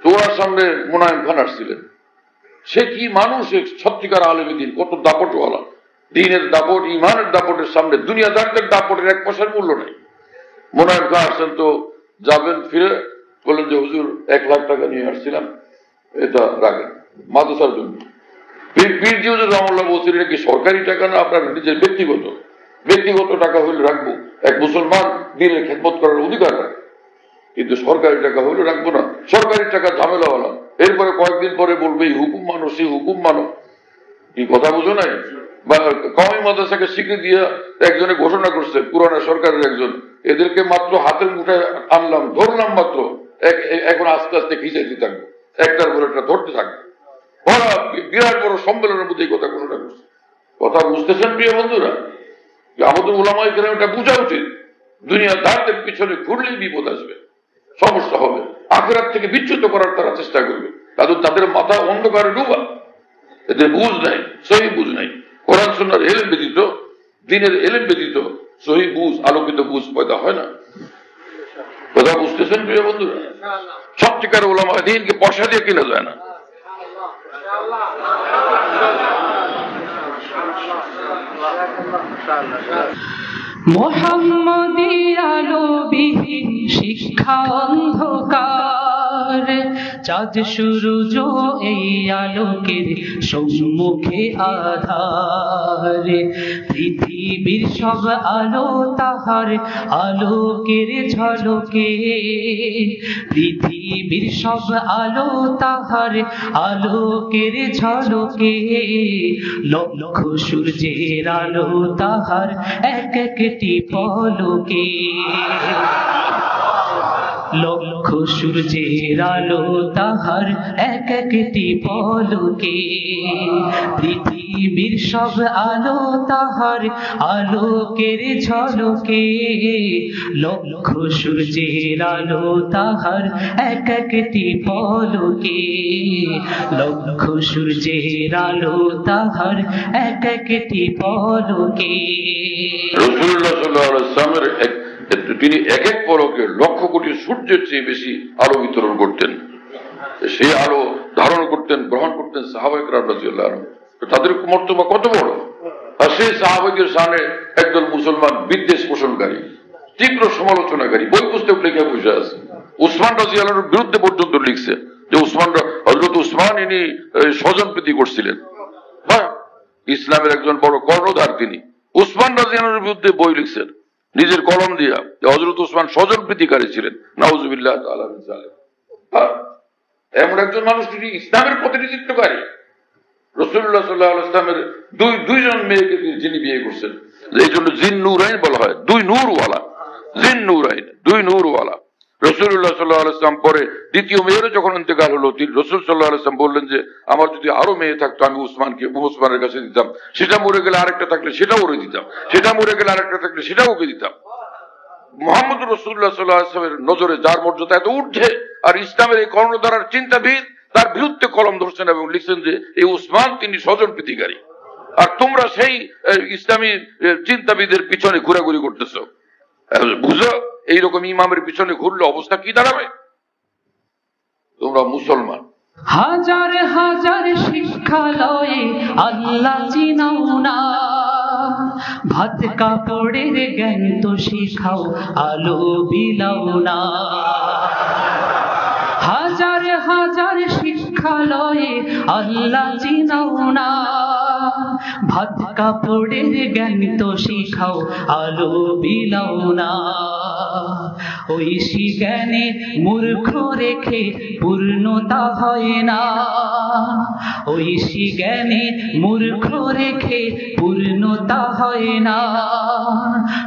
তোরার সামনে মোনায়েম খান আসছিলেন। সে কি মানুষ, সত্যিকার আলেমে দ্বীন, কত দাপটওয়ালা, দিনের দাপট, ইমানের দাপটের সামনে দুনিয়াদারদের দাপটের 1 পয়সার মূল্য নেই। মোনায়েম খান আসছেন, তো যাবেন, ফিরে বললেন যে হুজুর 1 লাখ টাকা নিয়ে আসছিলাম, এটা রাখেন মাদ্রাসার জন্য। পীর হুজুর রহমাতুল্লাহ বলছেন, এটা কি সরকারি টাকা না আপনার নিজের ব্যক্তিগত টাকা হইলে রাখবো, এক মুসলমান দিনের খেদমত করার অধিকার রাখে, কিন্তু সরকারি টাকা হইলে রাখবো না, সরকারি টাকা ঝামেলাওয়ালা। এরপরে কয়েকদিন পরে বলবে এই হুকুম মানো, সেই হুকুম মানো। কি কথা বুঝো নাই? বা কওমি মাদ্রাসাকে স্বীকৃতি দিয়ে একজনে ঘোষণা করছে, পুরানা সরকারের একজন, এদেরকে মাত্র হাতের মুঠায় আনলাম, ধরলাম মাত্র, এখন আস্তে আস্তে খিচাইতে থাকবো, একটার পর একটা ধরতে থাকবে। ওরা বিরাট বড় সম্মেলনের মধ্যে এই কথা ঘোষণা করছে। কথা বুঝতেছেন প্রিয় বন্ধুরা? আমাদের ওলামায়ে কেরাম এটা বোঝা উচিত। দুনিয়াদারদের পিছনে ঘুরলেই বিপদ আসবে, সমস্যা হবে, আখিরাত থেকে বিচ্যুত করার তারা চেষ্টা করবে, তাদের মাথা অন্ধকারে ডুবা, এদের বুঝ নাই, সহি বুঝ নাই। কোরআন সুন্নাহর ইলম ব্যতীত, দ্বীনের ইলম ব্যতীত সহি বুঝ, আলোকিত বুঝ পয়দা হয় না। কথা বুঝতেছেন প্রিয় বন্ধুরা? সত্যিকার ওলামায়ে দ্বীনকে পয়সা দিয়ে কিনা যায় না। মোহাম্মদী আলোবিহীন শিক্ষা অন্ধকার, চাঁদ সূরজ এই আলোকের সম্মুখে আধার, পৃথিবীর সব আলো তাহার আলোকের ঝলকে, পৃথিবীর সব আলো তাহার আলোকের ঝলকে, লক্ষ সূর্যের আলো তাহার এক একটি পলকে, লক্ষ সূর্যের আলো তাহার এক একটি পলকে, পৃথিবীর সব আলো তাহার আলোকের ঝলকে, লক্ষ সূর্যের আলো তাহার এক একটি পলকে, লক্ষ সূর্যের আলো তাহার এক একটি পলকে। রাসূলুল্লাহ সাল্লাল্লাহু আলাইহি ওয়াসাল্লামের তিনি এক এক পলকে লক্ষ কোটি সূর্যের চেয়ে বেশি আলো বিতরণ করতেন। সেই আলো ধারণ করতেন, গ্রহণ করতেন সাহাবায়ে কেরাম রাদিয়াল্লাহু আনহুম। তাদের মর্তবা কত বড়! আর সেই সাহাবাদের সামনে একদল মুসলমান বিদ্বেষ পোষণকারী, তীব্র সমালোচনাকারী, বই পুস্তক লিখে বসে আছে। উসমান রাদিয়াল্লাহু আনহুর বিরুদ্ধে পর্যন্ত লিখছে যে হযরত উসমান ইনি স্বজনপ্রীতি করছিলেন। হ্যাঁ, ইসলামের একজন বড় কর্ণধার তিনি। উসমান রাদিয়াল্লাহু আনহুর বিরুদ্ধে বই লিখছেন নিজের কলম দিয়া, হযরত উসমান স্বজনপ্রীতিকারী ছিলেন। নাউযুবিল্লাহ তাআলা মিন যালিক। এমন একজন মানুষ তিনি ইসলামের প্রতিনিধিত্বকারী। রাসূলুল্লাহ সাল্লাল্লাহু আলাইহি ওয়াসাল্লামের দুইজন মেয়েকে যিনি বিয়ে করছেন, এই জন্য জিন নূরাইন বলা হয়, 2 নূরওয়ালা, জিন নূরাইন, 2 নূরওয়ালা। রাসূলুল্লাহ সাল্লাল্লাহু আলাইহি ওয়াসাল্লাম পরে দ্বিতীয় মেয়ের যখন ইন্তেকাল হলো, রাসূল সাল্লাল্লাহু আলাইহি ওয়াসাল্লাম বললেন যে আমার যদি আরো মেয়ে থাকতো আমি উসমানের কাছে দিতাম, সেটা মরে গেলে আরেকটা থাকলে সেটাও ওরে দিতাম, সেটা মরে গেলে আরেকটা থাকলে সেটাও ওকে দিতাম। মুহাম্মদ রাসূলুল্লাহ সাল্লাল্লাহু আলাইহি ওয়াসাল্লামের নজরে যার মর্যাদা এত ঊর্ধ্বে, আর ইসলামের এই কর্ণধারার চিন্তাবিদ তার বিরুদ্ধে কলম ধরছেন এবং লিখছেন যে এই উসমান তিনি স্বজনপ্রীতিকারী, আর তোমরা সেই ইসলামী চিন্তাবিদের পিছনে ঘোরাঘুরি করতেছো। বুঝো এইরকম ইমামের পিছনে ঘুরলে অবস্থা কি দাঁড়াবে? তোমরা মুসলমান। হাজার হাজার শিক্ষালয়ে আল্লাহ চিনাও না, ভাত কাপড়ের জ্ঞান তো শিখাও, আলো বিলাও না। হাজার হাজার শিক্ষালয়ে আল্লাহ চিনাও না, ভাত কাপড়ের জ্ঞান তো শিখাও, আলো বিলাও না। ঐশী জ্ঞানে মূর্খ রেখে পূর্ণতা হয় না, ঐশী জ্ঞানে মূর্খ রেখে পূর্ণতা হয় না।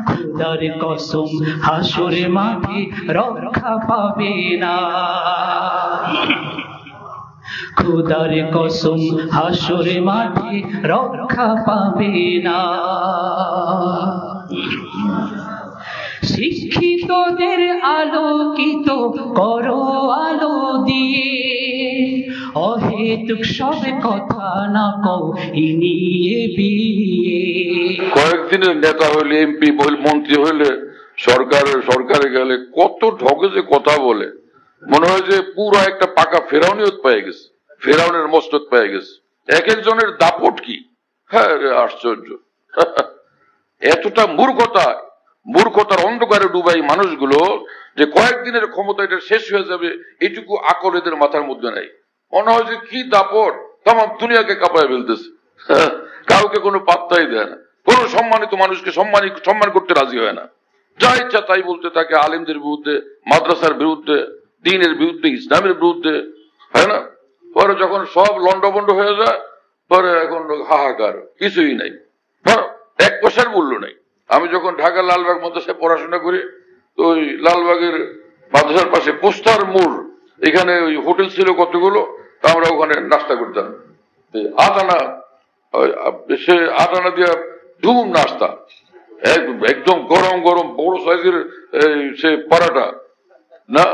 খোদার কসম হাসর মাঠে রক্ষা পাবে না, খোদার কসম হাসর মাঠে রক্ষা পাবে না। শিক্ষিতদের আলোকিত করো আলো দিয়ে, অহেতুক সব কথা না কও ইনিয়ে বিয়ে। কয়েকদিনের নেতা হইলে, এমপি মন্ত্রী হইলে, সরকারে গেলে কত ঢকে যে কথা বলে, মনে হয় যে পুরো একটা পাকা ফেরাউনিয়ত পেয়ে গেছে, ফেরাউনের মস্তক পেয়ে গেছে। এক একজনের দাপট কি! হ্যাঁ, আশ্চর্য! এতটা মূর্খতার অন্ধকারে ডুবাই মানুষগুলো যে কয়েকদিনের ক্ষমতা এটা শেষ হয়ে যাবে এইটুকু আকল এদের মাথার মধ্যে নাই। মনে হয় যে কি দাপট, তামাম দুনিয়াকে কাঁপায় ফেলতেছে, কাউকে কোনো পাত্তাই দেয় না, কোনো সম্মানিত মানুষকে সম্মান করতে রাজি হয় না, যা ইচ্ছা তাই বলতে থাকে, আলেমদের বিরুদ্ধে, মাদ্রাসার বিরুদ্ধে, দ্বীনের বিরুদ্ধে, ইসলামের বিরুদ্ধে, হয় না? পরে যখন সব লন্ডভন্ড হয়ে যায়, পরে এখন হাহাকার, কিছুই নাই, এক পয়সার মূল্য নাই। আমি যখন ঢাকা লালবাগ মাদ্রাসায় পড়াশোনা করি, তো ওই লালবাগের মাদ্রাসার পাশে পোস্টার মোড়, এখানে ওই হোটেল ছিল কতগুলো, আমরা ওখানে নাস্তা করতাম। 8 আনা, সে 8 আনা দিয়া ধুম নাস্তা, একদম গরম গরম বড় সাইজের সে পরাটা না,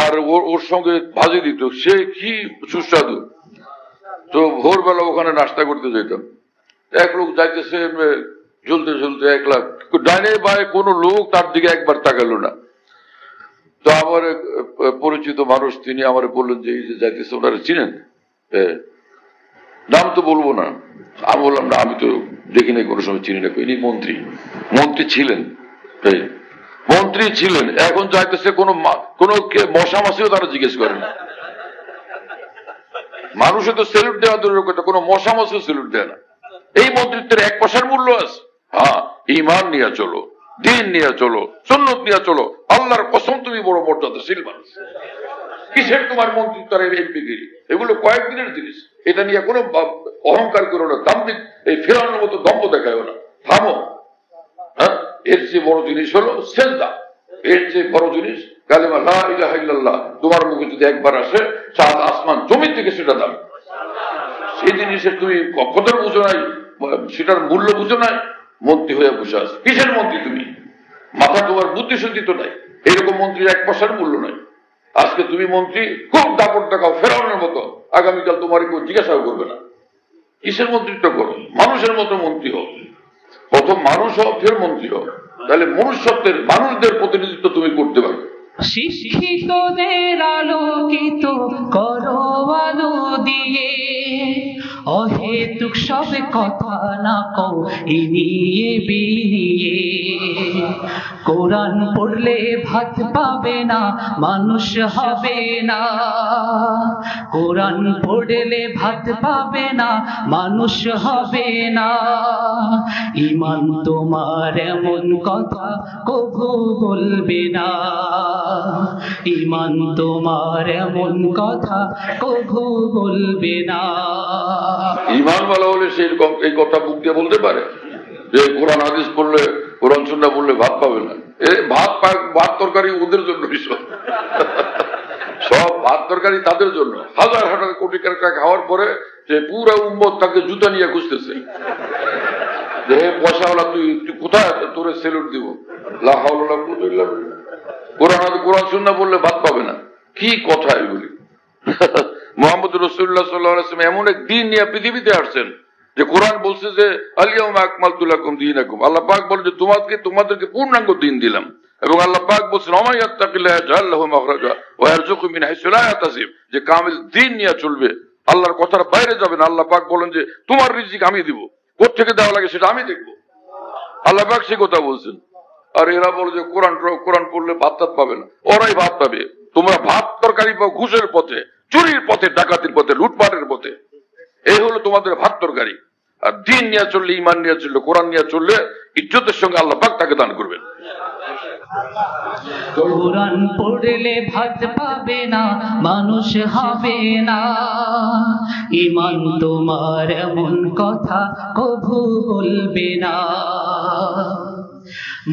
আর ওর সঙ্গে ভাজি দিত, সে কি সুস্বাদু। তো ভোরবেলা ওখানে নাস্তা করতে যেতাম। এক লোক যাইতেছে ঝুলতে ঝুলতে, 1 লাখ, ডাইনে বায়ে কোনো লোক তার দিকে একবার তাকালো না। তো আমার পরিচিত মানুষ, তিনি আমার বললেন যে এই যে যাইতেছে, ওনারা চিনেন? নাম তো বলবো না। আমি বললাম না, আমি তো দেখি নাই, কোনো সময় চিনি না। ইনি মন্ত্রী ছিলেন, এখন যাইতেছে কোনো মশা মাসিও তারা জিজ্ঞেস করেন। মানুষে তো সেলুট দেওয়া দূরের কথা, কোনো মশা মাসিও সেলুট দেয় না। এই মন্ত্রিত্বের 1 পয়সার মূল্য আছে? হ্যাঁ, ঈমান নিয়ে চলো, দ্বীন নিয়ে চলো, সুন্নত নিয়ে চলো, আল্লাহর কসম তুমি বড় মর্যাদাশীল মানুষ। কিসের তোমার মন্ত্রিত্ব আর এমপিগিরি? এগুলো কয়েকদিনের জিনিস, এটা নিয়ে কোনো অহংকার করো না, দাম্ভিক এই ফেরানোর মতো দম্ভ দেখায় না, থামো। হ্যাঁ, এর চেয়ে বড় জিনিস হলো সেজদা, এর চেয়ে বড় জিনিস কালেমা লা ইলাহা ইল্লাল্লাহ। তোমার মুখে যদি একবার আসে, 7 আসমান জমি থেকে সেটা দাম। সেই জিনিসের তুমি কদর বুঝো নাই, সেটার মূল্য বুঝো নাই, মন্ত্রী হয়ে বসে আছো। কিসের মন্ত্রী তুমি? মাথা তোমার বুদ্ধি শুদ্ধি তো নাই, এরকম মন্ত্রীর 1 পয়সার মূল্য নাই। আজকে তুমি মন্ত্রী, খুব দাপট দেখাও ফেরাউনের মতো, আগামীকাল তোমার কেউ জিজ্ঞাসাও করবে না। কিসের মন্ত্রিত্ব করো? মানুষের মতো মন্ত্রী হোক, প্রথম মানুষ হোক, ফের মন্ত্রী হোক, তাহলে মনুষ্যত্বের, মানুষদের প্রতিনিধিত্ব তুমি করতে পারবে। শিক্ষিতদের আলোকিত করো আলো দিয়ে, অহেতুক সব কথা না কও ইনিয়ে বিনিয়ে। কোরআন পড়লে ভাত পাবে না, মানুষ হবে না। কোরআন পড়লে ভাত পাবে না, মানুষ হবে না। ঈমান তোমার এমন কথা কভু বলবে না, ঈমান তোমার এমন কথা কভু বলবে না। ঈমান ভালো হলে সে এই কথা মুখ দিয়ে বলতে পারে যে কোরআন হাদিস পড়লে, কোরআন সুন্নাহ পড়লে ভাত পাবে না। ভাত তরকারি ওদের জন্য, সব ভাত তরকারি তাদের জন্য। হাজার হাজার কোটি টাকা খাওয়ার পরে যে পুরা উম্মত তাকে জুতা নিয়ে খুঁজতেছে যে পয়সাওয়ালা, তুই কোথায়, তোরে সেলুট দিব। লা হাওলা ওয়ালা কুওয়াতা ইল্লা বিল্লাহ। কোরআন সুন্নাহ বললে ভাত পাবে না, কি কথা এগুলি! মুহাম্মদ রাসূলুল্লাহ সাল্লাল্লাহু আলাইহি ওয়াসাল্লাম এমন এক দ্বীন নিয়ে পৃথিবীতে আসছেন যে কোরআন বলছে যে আল-ইয়াউমা আকমালতু লাকুম দীনাকুম। আল্লাহ পাক বলেন যে তোমাদেরকে পূর্ণাঙ্গ দ্বীন দিলাম। এবং আল্লাহ পাক বলেন ওয়া মান ইয়াত্তাকিল্লাহ ইয়াজআল লাহু মাখরাজা ওয়া ইয়ারযুকহু মিন হাইসু লা ইয়াহতাসিব, যে কামিল দ্বীন নিয়ে চলবে, আল্লাহর কথার বাইরে যাবে না। আল্লাহ পাক বলেন যে তোমার রিজিক আমি দিব, কোথা থেকে দেওয়া লাগে সেটা আমি দেখব। আল্লাহ পাক সেই কথা বলছেন। আর এরা বলে যে কোরআন পড়লে ভাত টাত পাবে না। ওরাই ভাত পাবে, তোমরা ভাত তরকারি পাও ঘুষের পথে, চুরির পথে, ডাকাতির পথে, লুটপাটের পথে। এই হলো তোমাদের ভাত তরকারি। আর দিন নিয়ে চললে, ইমান নিয়ে চললে, কোরআন নিয়ে চললে ইজ্জতের সঙ্গে আল্লাহ পাক তাকে দান করবেন। কোরআন পড়লে ভাত পাবে না, মানুষ হবে না। ঈমান তোমার এমন কথা কভু বলবে না।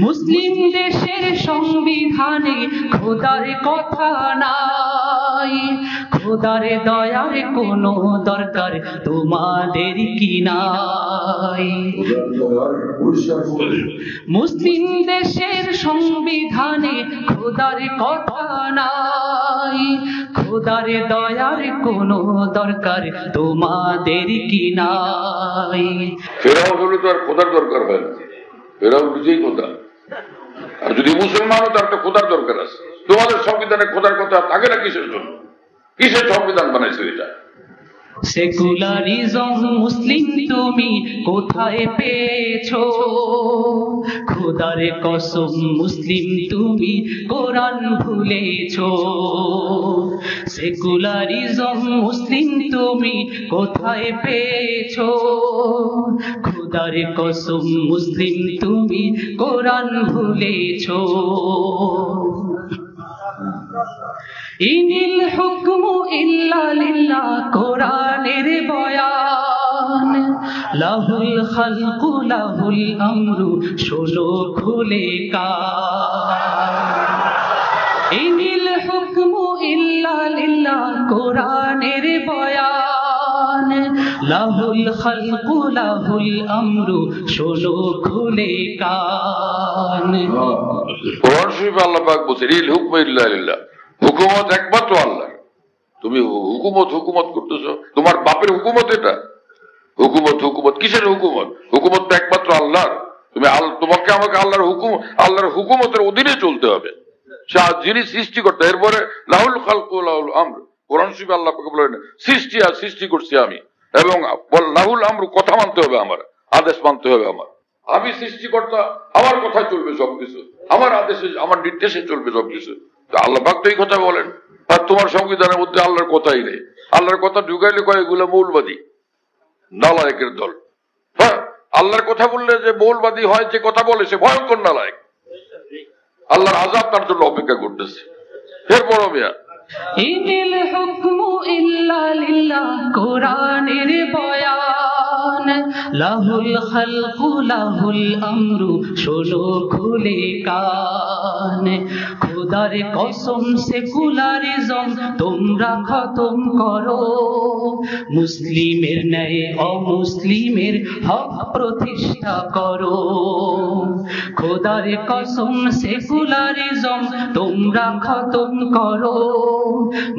মুসলিম দেশের সংবিধানে খোদার কথা নাই, খোদার দয়ার কোনো দরকার তোমাদের কি নাই? মুসলিম দেশের সংবিধানে খোদার কথা নাই, খোদার দয়ার কোনো দরকার তোমাদের কি নাই? ফেরাউন হলে তো আর খোদার দরকার হয় না, ফেরাউন নিজেই খোদা। আর যদি মুসলমানও তার একটা খোদার দরকার আছে। তোমাদের সংবিধানে খোদার কথা থাকে না কিসের জন্য? কিসের সংবিধান বানাইছে এটা? সেকুলারিজম মুসলিম তুমি কোথায় পেয়েছো? খোদার কসম মুসলিম তুমি কোরআন ভুলেছো। সেকুলারিজম মুসলিম তুমি কোথায় পেয়েছো? খোদার কসম মুসলিম তুমি কোরআন ভুলেছো। ইনিল হুকমু ইল্লা লিল্লাহ কোরআনের বয়ান, লাহুল খালকু লাহুল আমরু শোনো খুলে কান। ইনিল হুকমু ইল্লা লিল্লাহ কোরআনের বয়ান, লাহুল খালকু লাহুল আমরু শোনো খুলে কান। কোরআন শরীফে আল্লাহ পাক বলেন ইল হুকমু ইল্লা লিল্লাহ, হুকুমত একমাত্র আল্লাহর। তুমি হুকুমত করতেছো, তোমার বাপের হুকুমত এটা? হুকুমত কিসের হুকুমত? হুকুমত তো একমাত্র আল্লাহর। তোমাকে আমাকে আল্লাহর হুকুমতের অধীনে চলতে হবে। যিনি সৃষ্টি করতে, এরপরে লাহুল খালকু লাহুল আমর, কোরআন শরীফে আল্লাহ পাক বলেন সৃষ্টি আর সৃষ্টি করছি আমি, এবং লাহুল আমর কথা মানতে হবে, আমার আদেশ মানতে হবে। আমি সৃষ্টিকর্তা, আমার কথা চলবে সবকিছু, আমার আদেশে আমার নির্দেশে চলবে সবকিছু। আল্লাহ পাক তো এই কথা বলেন। আর তোমার সংবিধানের মধ্যে আল্লাহর কথাই নেই। আল্লাহর কথা ঢুকাইলে কয় এগুলো মৌলবাদী, নালায়েকের দল। হ্যাঁ, আল্লাহর কথা বললে যে মৌলবাদী হয়, যে কথা বলে সে ভয়ঙ্কর নালায়েক। আল্লাহর আযাব তার জন্য অপেক্ষা করতেছে। এরপর মিয়া ইনিল হুকমু ইল্লা লিল্লাহ কোরআনের বয়ান, লাহুল খালকু লাহুল আমরু শোনো খুলে কান। খোদার কসম সেকুলারিজম তোমরা খতম করো, মুসলিমের ন্যায় অমুসলিমের হক প্রতিষ্ঠা করো। খোদার কসম সেকুলারিজম তোমরা খতম করো,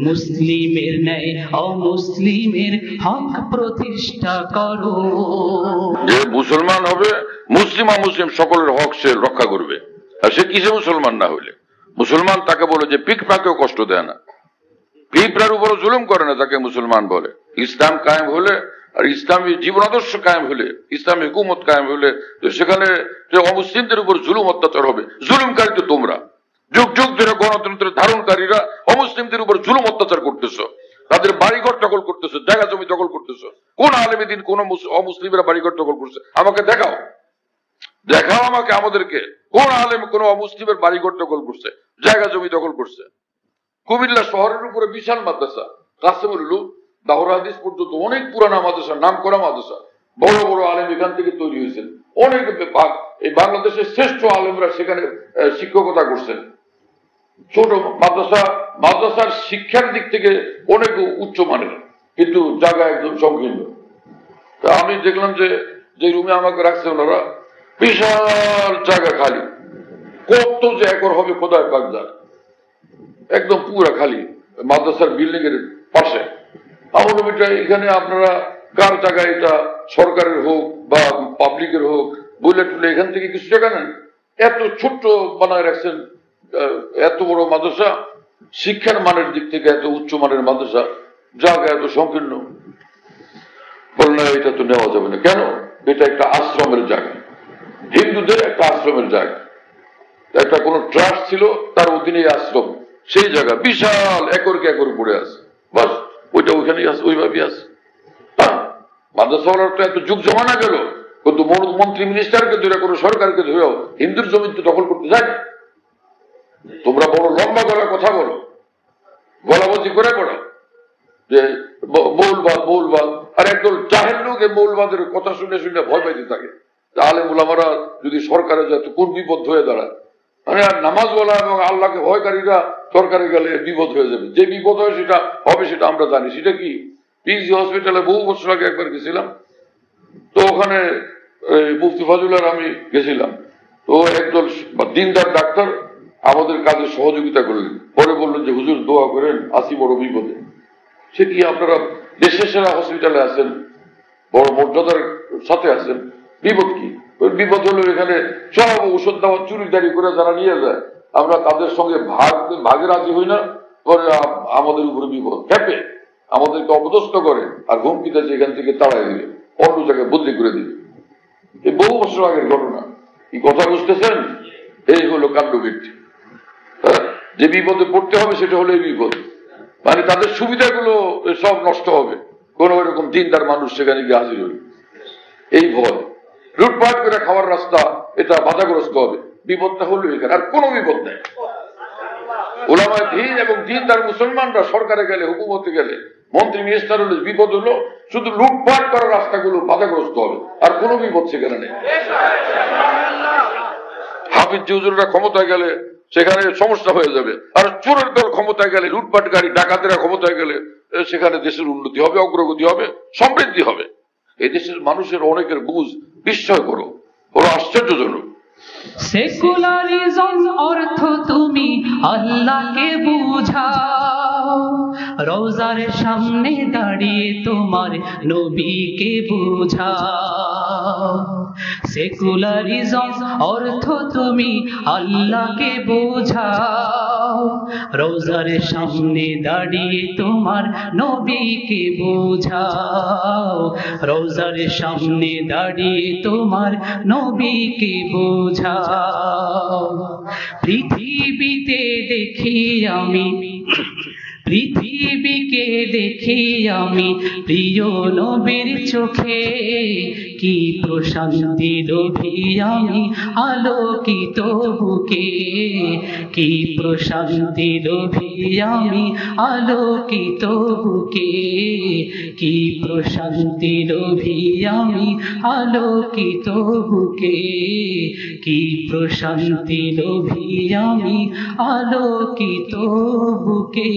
মুসলিমের ন্যায় অমুসলিমের হক প্রতিষ্ঠা করো। যে মুসলমান হবে, মুসলিম অমুসলিম সকলের হক সে রক্ষা করবে। আর সে কিসে মুসলমান না হইলে? মুসলমান তাকে বলে যে পিঁপড়াকেও কষ্ট দেয় না, পিঁপড়ার উপর জুলুম করে না, তাকে মুসলমান বলে। ইসলাম কায়েম হলে আর ইসলামী জীবন আদর্শ কায়েম হলে, ইসলামী হুকুমত কায়েম হলে, তো সেখানে যে অমুসলিমদের উপর জুলুম অত্যাচার হবে। জুলুমকারী তো তোমরা, যুগ যুগ ধরে গণতন্ত্রের ধারণকারীরা অমুসলিমদের উপর জুলুম অত্যাচার করতেছো, তাদের বাড়িঘর দখল করতেছো, জায়গা জমি দখল করতেছো। কোন আলেমে দিন কোন অমুসলিমরা বাড়িঘর দখল করছে? আমাকে দেখাও, দেখাও আমাকে, আমাদেরকে কোন আলেম কোন অমুসলিমের বাড়িঘর দখল করছে, জায়গা জমি দখল করছে? কুমিল্লা শহরের উপরে বিশাল মাদ্রাসা, কাসেমুল উলুম, দাওরা হাদিস পর্যন্ত অনেক পুরানা মাদ্রাসা, নাম করা মাদ্রাসা, বড় বড় আলেম এখান থেকে তৈরি হয়েছেন। অনেক এই বাংলাদেশের শ্রেষ্ঠ আলেমরা সেখানে শিক্ষকতা করছেন। ছোট মাদ্রাসার শিক্ষার দিক থেকে অনেক উচ্চ মানের, কিন্তু জায়গা একদম সংকীর্ণ। তা আমি দেখলাম যে রুমে আমাকে রাখছে ওনারা, বিশাল জায়গা খালি, কত যে একর হবে খোদায় পাক জানে, একদম পুরা খালি মাদ্রাসার বিল্ডিং এর পাশে। আমার এটা এখানে আপনারা কার জায়গা, এটা সরকারের হোক বা পাবলিকের হোক, বলে টুলে এখান থেকে কিছু জায়গা নেন। এত ছোট্ট বানায় রাখছেন, এত বড় মাদ্রাসা, শিক্ষার মানের দিক থেকে এত উচ্চ মানের মাদ্রাসা, জায়গা এত সংকীর্ণ। বললেন এটা তো নেওয়া যাবে না। কেন? এটা একটা আশ্রমের জায়গা, হিন্দুদের একটা আশ্রমের জায়গা, একটা কোন ট্রাস্ট ছিল তার অধীনে আশ্রম, সেই জায়গা বিশাল একর কে একর পড়ে আছে, বাস ওইটা ওইখানেই আছে, ওইভাবেই আছে। মাদ্রাসাওয়ালার তো এত যুগ জমানা গেল, কিন্তু মন্ত্রী মিনিস্টারকে ধরে কোনো সরকারকে ধরেও হিন্দুর জমি তো দখল করতে যায় না। তোমরা বড় লম্বা গলার কথা বলো, গলাবাজি করে পড়ো যে মৌলবাদ মৌলবাদ, আর একদল জাহেল লোক এই মৌলবাদের কথা শুনে শুনে ভয় পাইতে থাকে। তাহলে মুলামারা যদি সরকারে যায় তো কোন বিপদ হয়ে দাঁড়ায়। মানে আর নামাজওয়ালা এবং আল্লাহকে ভয়কারীরা সরকারে গেলে বিপদ হয়ে যাবে। যে বিপদ হয় সেটা হবে, সেটা আমরা জানি। সেটা কি, পিজি হসপিটালে বহু বছর আগে একবার গেছিলাম, তো ওখানে মুফতি ফাজুল আর আমি গেছিলাম, তো একদল দিনদার ডাক্তার আমাদের কাজে সহযোগিতা করলেন। পরে বললেন যে হুজুর দোয়া করেন, আসি বড় বিপদে। সে কি, আপনারা দেশের সেরা হসপিটালে আছেন, বড় মর্যাদার সাথে আছেন, বিপদ কি? ওই বিপদ হলো এখানে সব ওষুধ দেওয়া চুরিদারি করে যারা নিয়ে যায়, আমরা তাদের সঙ্গে ভাগে রাজি হই না, পরে আমাদের উপরে বিপদ খেপে আমাদেরকে অপদস্থ করে আর হুমকি দেয় এখান থেকে তাড়াই দিবে, অন্য জায়গায় বদলি করে দিবে। এই বহু বছর আগের ঘটনা। এই কথা বুঝতেছেন? এই হলো কাণ্ডবৃত্তি। যে বিপদে পড়তে হবে সেটা হলো এই বিপদ, মানে তাদের সুবিধাগুলো সব নষ্ট হবে, কোন এরকম দিনদার মানুষ সেখানে গিয়ে হাজির হবে। এই ভয় লুটপাট করে খাওয়ার রাস্তা, এটা বাধাগ্রস্ত হবে। বিপদটা হলো এখানে, আর কোনো বিপদ নেই। ওলামায়ে দ্বীন এবং দিনদার মুসলমানরা সরকারে গেলে, হুকুমতে গেলে, মন্ত্রী মিনিস্টার হলে বিপদ হলো শুধু লুটপাট করার রাস্তাগুলো বাধাগ্রস্ত হবে, আর কোনো বিপদ সেখানে নেই। হাফিজ হুজুররা ক্ষমতায় গেলে সেখানে সমস্যা হয়ে যাবে, আর চোরের দল ক্ষমতায় গেলে, লুটপাটকারী ডাকাতেরা ক্ষমতায় গেলে সেখানে দেশের উন্নতি হবে, অগ্রগতি হবে, সমৃদ্ধি হবে। এই দেশের মানুষের অনেকের বুঝ বিস্ময় করো, ওরা আশ্চর্যজনক। সেকুলারিজম অর্থ তুমি আল্লাহকে বুঝাও, রোজার সামনে দাঁড়িয়ে তোমার নবীকে বুঝাও। সেকুলারিজম অর্থ তুমি আল্লাহকে বুঝাও, রোজার সামনে দাঁড়িয়ে তোমার নবীকে বুঝাও, রোজার সামনে দাঁড়িয়ে তোমার নবীকে বুঝাও। পৃথিবীতে দেখি আমি, পৃথিবীকে দেখি আমি প্রিয় নবীর চোখে, কি প্রশান্তি লোভী আমি আলোকিত বুকে, কি প্রশান্তি লোভী আমি আলোকিত বুকে, কি প্রশান্তি লোভী আমি আলোকিত বুকে, কি প্রশান্তি লোভী আমি আলোকিত বুকে।